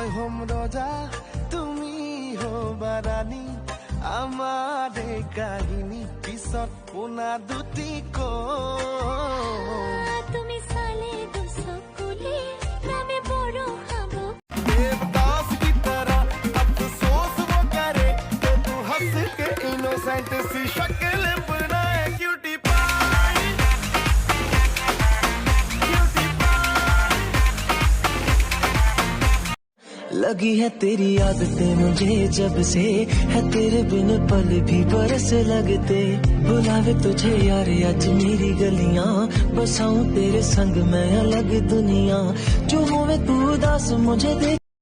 মই হম রজা তুমি হবা রানী আমার এই কাহিনী পিছত পোনা দুটি তুমি साले दोस्तों कुले नामे बड़ो खाबो देवदास की तरह अफसोस वो करे तो तू हंस के इनोसेंट सी शक्ल बनाए क्यूटी पाई लगी है तेरी आदतें मुझे जब से है तेरे बिन पल भी बरस लगते बुलावे तुझे यार आज मेरी गलियां बसाऊं तेरे संग मैं अलग दुनिया जो होवे तू उदास मुझे देख